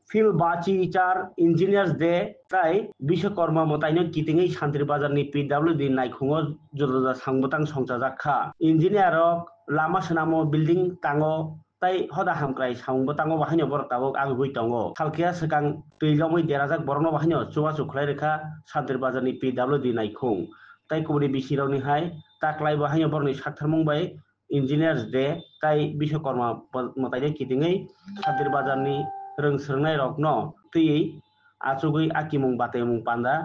Phil Bachi char engineers de trai Bishokorma motaino kitingi Shantri Bazar ni PWD naikhungo jododa sangbotang songchajakha engineer rok lama senamo building tango tai hoda hamkrai sangbotang bahaino bor tabok agui tongo khalkia sekang tuilomoi derajak borno bahaino chuwa khlai rekha Shantri Bazar ni PWD naikhung tai kubri bisironi hai taklai bahaino borni saktharmung bai engineers de tai Bishokorma motaino kitingi Shantri Bazar ni rongsrnai rok no tui achugui akimung batemung panda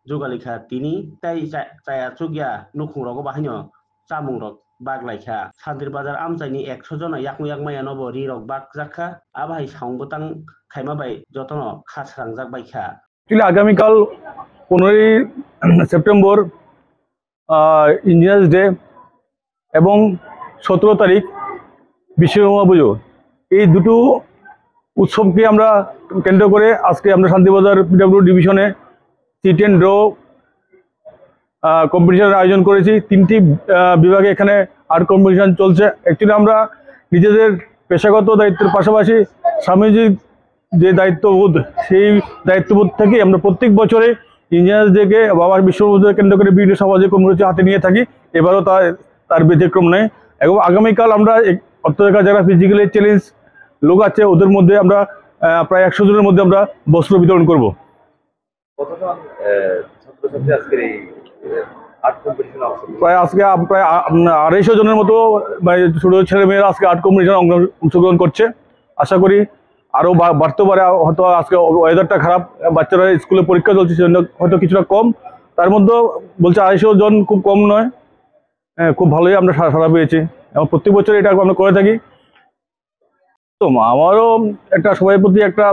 jogalikha tini tai chaya chugya nukhung rogo bahaino chamung rok baglaikha Shantri Bazar amchaini 100 jona yakmaya nobo ri rok bagjakha abai sangbotang khaima bai jotono khasrangjak baikha actually আগামীকাল 15 September engineers day এবং 17 তারিখ বিশ্বকর্মা পুজো এই দুটো উৎসবকে আমরা কেন্দ্র করে আজকে আমরা শান্তিবাজার পিডব্লিউ ডিভিশনে C10 ড্র কম্পিটিশনের আয়োজন করেছি। 3টি বিভাগে এখানে আর্ট কম্পিটিশন চলছে। অ্যাকচুয়ালি আমরা নিজেদের পেশাগত দায়িত্বের পাশাপাশি সামাজিক যে দায়িত্ববোধ সেই দায়িত্ববোধ থেকে আমরা প্রত্যেক বছরে ইঞ্জিনিয়ার্স ডেকে বাবা বিশ্ববিদ্যালয় কেন্দ্র করে বিভিন্ন সামাজিক কর্মসূচি হাতে নিয়ে থাকি। এবারও তার ব্যতিক্রম নেই এবং আগামীকাল আমরা অর্থরেখা যারা ফিজিক্যালি চ্যালেঞ্জ লোক আছে ওদের মধ্যে আমরা প্রায় 100 জনের মধ্যে আমরা বস্ত্র বিতরণ করব। প্রায় আজকে প্রায় 250 জনের মতো ছোট ছেলেমেয়েরা আজকে আর্ট কম্পিটিশনে অংশগ্রহণ করছে। আশা করি আরও বাড়তে পারে। হয়তো আজকে ওয়েদারটা খারাপ, বাচ্চারা স্কুলে পরীক্ষা চলছে সেজন্য হয়তো কিছুটা কম, তার মধ্যেও বলছে 250 জন খুব কম নয়, খুব ভালোই আমরা সাড়া পেয়েছি এবং প্রত্যেক বছর এটা আমরা করে থাকি। তো আমারও একটা সবার প্রতি একটা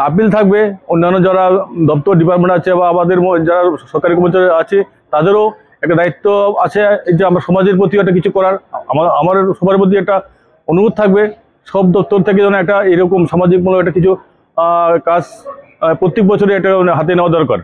আপিল থাকবে, অন্যান্য যারা দপ্তর ডিপার্টমেন্ট আছে বা আমাদের যারা সরকারি কর্মচারী আছে তাদেরও একটা দায়িত্ব আছে যে আমরা সমাজের প্রতি একটা কিছু করার। আমার সবার প্রতি একটা অনুরোধ থাকবে সব দপ্তর থেকে যেন একটা এরকম সামাজিকমূলক একটা কিছু কাজ প্রত্যেক বছরে এটা হাতে নেওয়া দরকার।